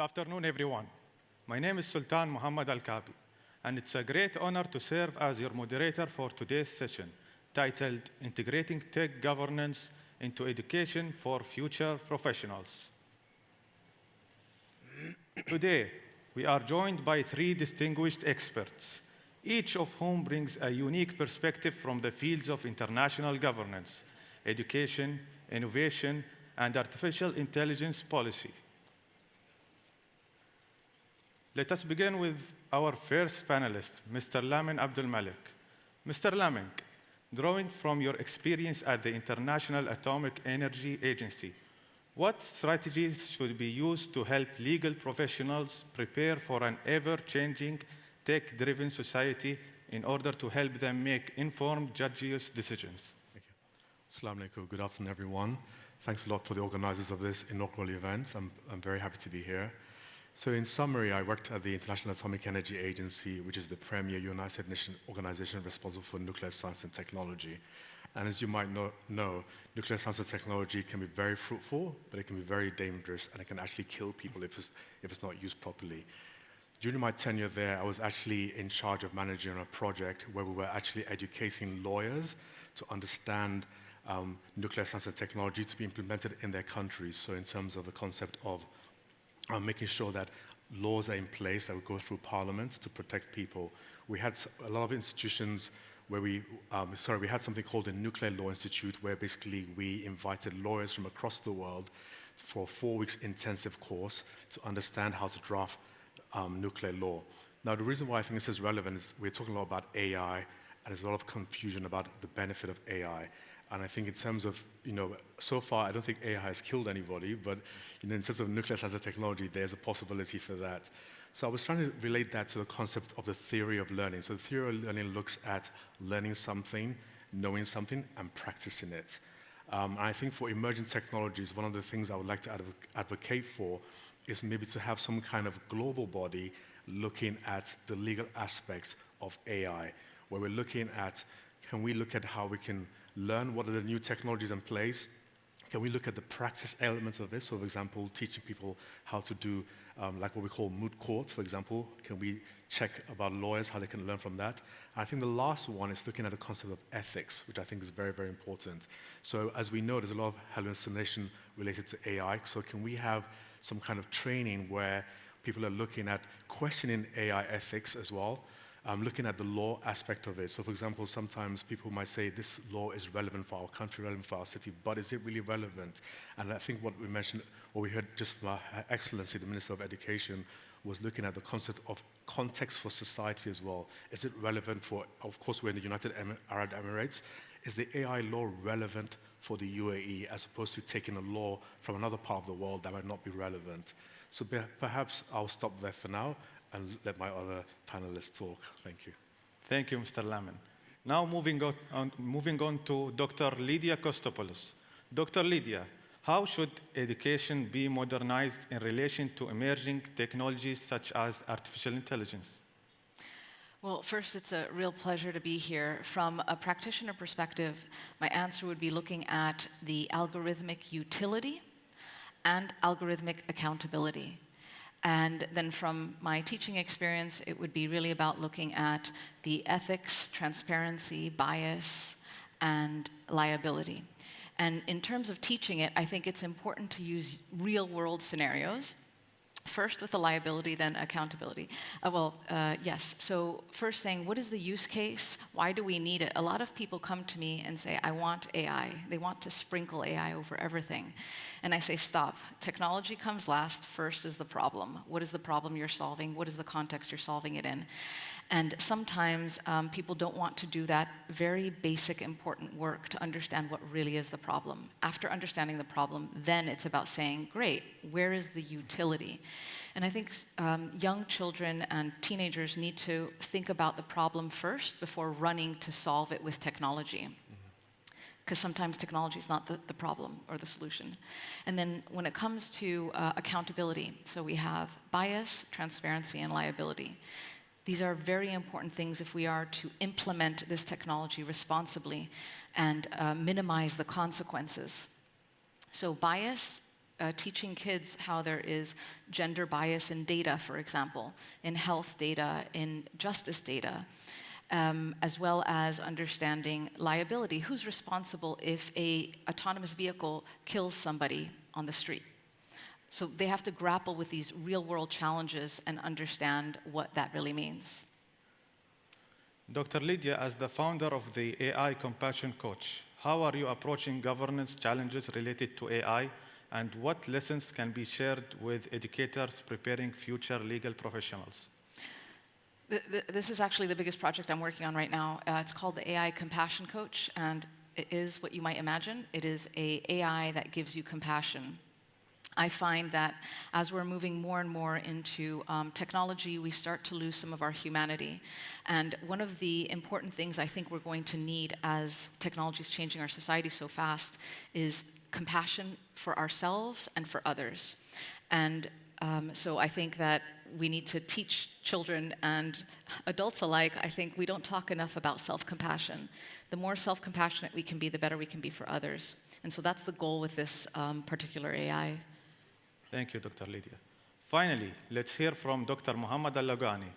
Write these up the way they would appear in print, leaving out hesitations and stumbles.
afternoon, everyone. My name is Sultan Muhammad Al-Kabi, and it's a great honor to serve as your moderator for today's session, titled Integrating Tech Governance into Education for Future Professionals. Today, we are joined by three distinguished experts, each of whom brings a unique perspective from the fields of international governance, education, innovation, and artificial intelligence policy. Let us begin with our first panelist, Mr. Lamin Abdulmalik. Mr. Lamin, drawing from your experience at the International Atomic Energy Agency, what strategies should be used to help legal professionals prepare for an ever-changing, tech-driven society in order to help them make informed, judicious decisions? Thank you. Assalamu alaikum. Good afternoon, everyone. Thanks a lot for the organizers of this inaugural event. I'm very happy to be here. So in summary, I worked at the International Atomic Energy Agency, which is the premier United Nations organization responsible for nuclear science and technology. And as you might know, nuclear science and technology can be very fruitful, but it can be very dangerous, and it can actually kill people if it's not used properly. During my tenure there, I was actually in charge of managing a project where we were actually educating lawyers to understand nuclear science and technology to be implemented in their countries. So in terms of the concept of making sure that laws are in place that would go through Parliament to protect people. We had a lot of institutions where we had something called the Nuclear Law Institute, where basically we invited lawyers from across the world for 4 weeks intensive course to understand how to draft nuclear law. Now, the reason why I think this is relevant is we're talking a lot about AI, and there's a lot of confusion about the benefit of AI. And I think in terms of, so far, I don't think AI has killed anybody, but in terms of nuclear science and technology, there's a possibility for that. So I was trying to relate that to the concept of the theory of learning. So the theory of learning looks at learning something, knowing something, and practicing it. And I think for emerging technologies, one of the things I would like to advocate for is maybe to have some kind of global body looking at the legal aspects of AI, where we're looking at, can we look at how we can learn what are the new technologies in place? Can we look at the practice elements of this? So, for example, teaching people how to do like what we call moot courts, for example. Can we check about lawyers, how they can learn from that? I think the last one is looking at the concept of ethics, which I think is very, very important. So as we know, there's a lot of hallucination related to AI. So can we have some kind of training where people are looking at questioning AI ethics as well? Looking at the law aspect of it. So for example, sometimes people might say this law is relevant for our country, relevant for our city, but is it really relevant? And I think what we heard just from Her Excellency, the Minister of Education, was looking at the concept of context for society as well. Is it relevant for, of course, we're in the United Arab Emirates. Is the AI law relevant for the UAE as opposed to taking a law from another part of the world that might not be relevant? So perhaps I'll stop there for now and let my other panelists talk. Thank you. Thank you, Mr. Lamin. Now moving on to Dr. Lydia Kostopoulos. Dr. Lydia, how should education be modernized in relation to emerging technologies such as artificial intelligence? Well, first, it's a real pleasure to be here. From a practitioner perspective, my answer would be looking at the algorithmic utility and algorithmic accountability. And then from my teaching experience, it would be really about looking at the ethics, transparency, bias, and liability. And in terms of teaching it, I think it's important to use real-world scenarios. First with the liability, then accountability. Yes. So first saying, what is the use case? Why do we need it? A lot of people come to me and say, I want AI. They want to sprinkle AI over everything. And I say, stop. Technology comes last. First is the problem. What is the problem you're solving? What is the context you're solving it in? And sometimes people don't want to do that very basic, important work to understand what really is the problem. After understanding the problem, then it's about saying, great, where is the utility? And I think young children and teenagers need to think about the problem first before running to solve it with technology. Because sometimes technology is not the problem or the solution. And then when it comes to accountability, so we have bias, transparency, and liability. These are very important things if we are to implement this technology responsibly and minimize the consequences. So bias teaching kids how there is gender bias in data, for example, in health data, in justice data, as well as understanding liability. Who's responsible if an autonomous vehicle kills somebody on the street? So they have to grapple with these real-world challenges and understand what that really means. Dr. Lydia, as the founder of the AI Compassion Coach, how are you approaching governance challenges related to AI, and what lessons can be shared with educators preparing future legal professionals? This is actually the biggest project I'm working on right now. It's called the AI Compassion Coach, and it is what you might imagine. It is an AI that gives you compassion. I find that as we're moving more and more into technology, we start to lose some of our humanity. And one of the important things I think we're going to need as technology is changing our society so fast is compassion for ourselves and for others. And so I think that we need to teach children and adults alike. I think we don't talk enough about self-compassion. The more self-compassionate we can be, the better we can be for others. And so that's the goal with this particular AI. Thank you, Dr. Lydia. Finally, let's hear from Dr. Mohammed Al-Logani.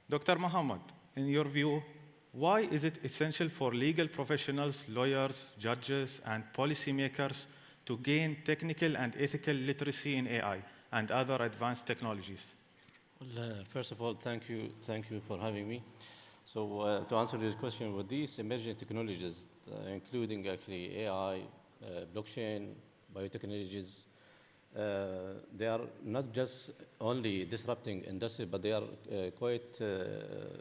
Dr. Mohammed, in your view, why is it essential for legal professionals, lawyers, judges, and policymakers to gain technical and ethical literacy in AI and other advanced technologies? Well, first of all, thank you for having me. So to answer this question, with these emerging technologies, including actually AI, blockchain, biotechnologies, they are not just only disrupting industry, but they are quite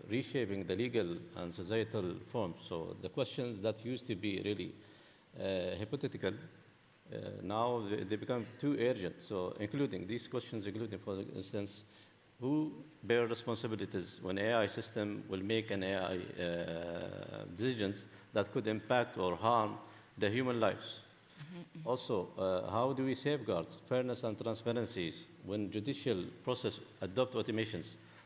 reshaping the legal and societal forms. So the questions that used to be really hypothetical, now they become too urgent. So including these questions, including, for instance, who bear responsibilities when AI system will make an AI decisions that could impact or harm the human lives? Also, how do we safeguard fairness and transparencies when judicial process adopt automations?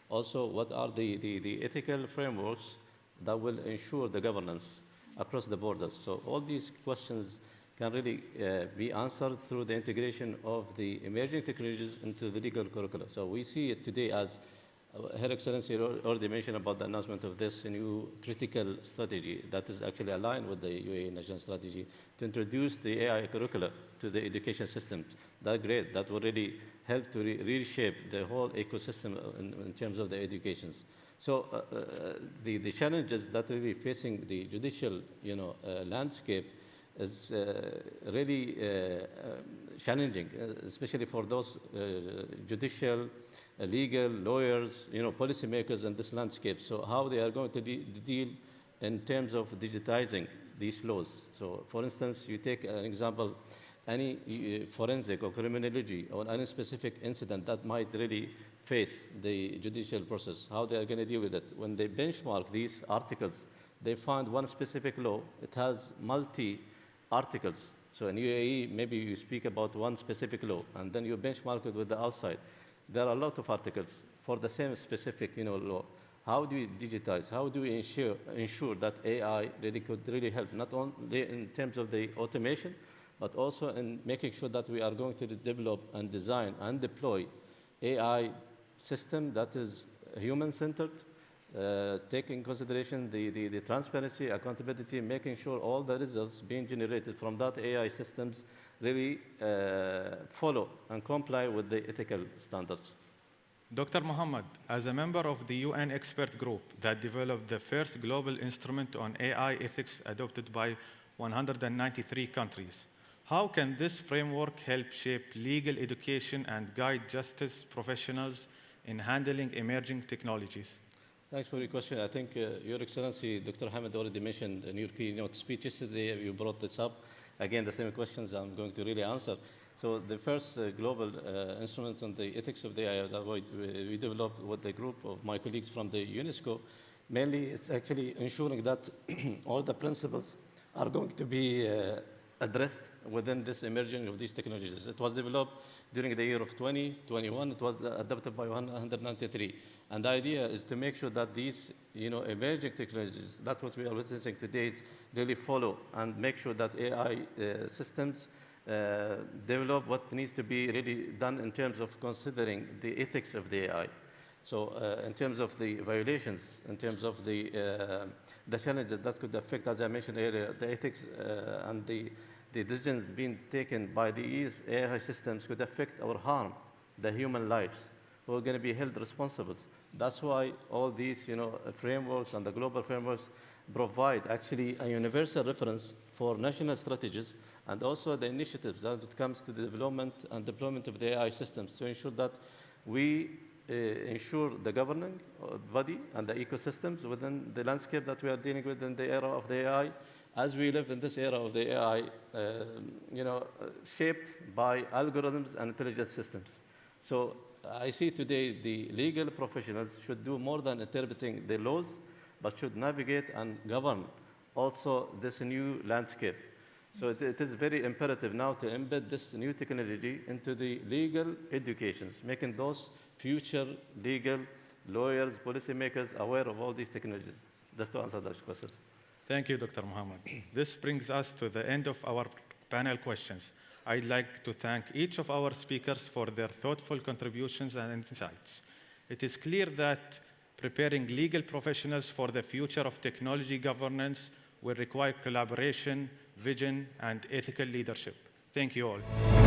Also, what are the ethical frameworks that will ensure the governance across the borders? So all these questions can really be answered through the integration of the emerging technologies into the legal curricula. So we see it today as Her Excellency already mentioned about the announcement of this new critical strategy that is actually aligned with the UAE national strategy to introduce the AI curricula to the education systems. That's great. That will really help to reshape the whole ecosystem in terms of the education. So the challenges that are really facing the judicial landscape is really challenging, especially for those judicial, legal, lawyers, policymakers in this landscape. So how they are going to deal in terms of digitizing these laws. So for instance, you take an example, any forensic or criminology or any specific incident that might really face the judicial process, how they are going to deal with it. When they benchmark these articles, they find one specific law. It has multi-articles. So in UAE, maybe you speak about one specific law, and then you benchmark it with the outside. There are a lot of articles for the same specific law. How do we digitize? How do we ensure that AI could really help, not only in terms of the automation, but also in making sure that we are going to develop and design and deploy AI system that is human-centered, taking consideration the transparency, accountability, making sure all the results being generated from that AI systems really follow and comply with the ethical standards. Dr. Mohammed, as a member of the UN expert group that developed the first global instrument on AI ethics adopted by 193 countries, how can this framework help shape legal education and guide justice professionals in handling emerging technologies? Thanks for your question. I think Your Excellency, Dr. Hamid already mentioned in your keynote speech yesterday, you brought this up. Again, the same questions I'm going to really answer. So the first global instrument on the ethics of the AI that we developed with a group of my colleagues from the UNESCO, mainly it's actually ensuring that all the principles are going to be addressed within this emerging of these technologies. It was developed during the year of 2021. It was adopted by 193. And the idea is to make sure that these emerging technologies, that's what we are witnessing today, is really follow and make sure that AI systems develop what needs to be really done in terms of considering the ethics of the AI. So in terms of the violations, in terms of the challenges that could affect, as I mentioned earlier, the ethics and the decisions being taken by these AI systems could affect or harm the human lives, who are going to be held responsible. That's why all these frameworks and the global frameworks provide actually a universal reference for national strategies and also the initiatives as it comes to the development and deployment of the AI systems to ensure that we ensure the governing body and the ecosystems within the landscape that we are dealing with in the era of the AI, as we live in this era of the AI, shaped by algorithms and intelligent systems. So I see today the legal professionals should do more than interpreting the laws, but should navigate and govern also this new landscape. So it is very imperative now to embed this new technology into the legal educations, making those future legal lawyers, policymakers aware of all these technologies. Just to answer those questions. Thank you, Dr. Muhammad. This brings us to the end of our panel questions. I'd like to thank each of our speakers for their thoughtful contributions and insights. It is clear that preparing legal professionals for the future of technology governance will require collaboration, vision, and ethical leadership. Thank you all.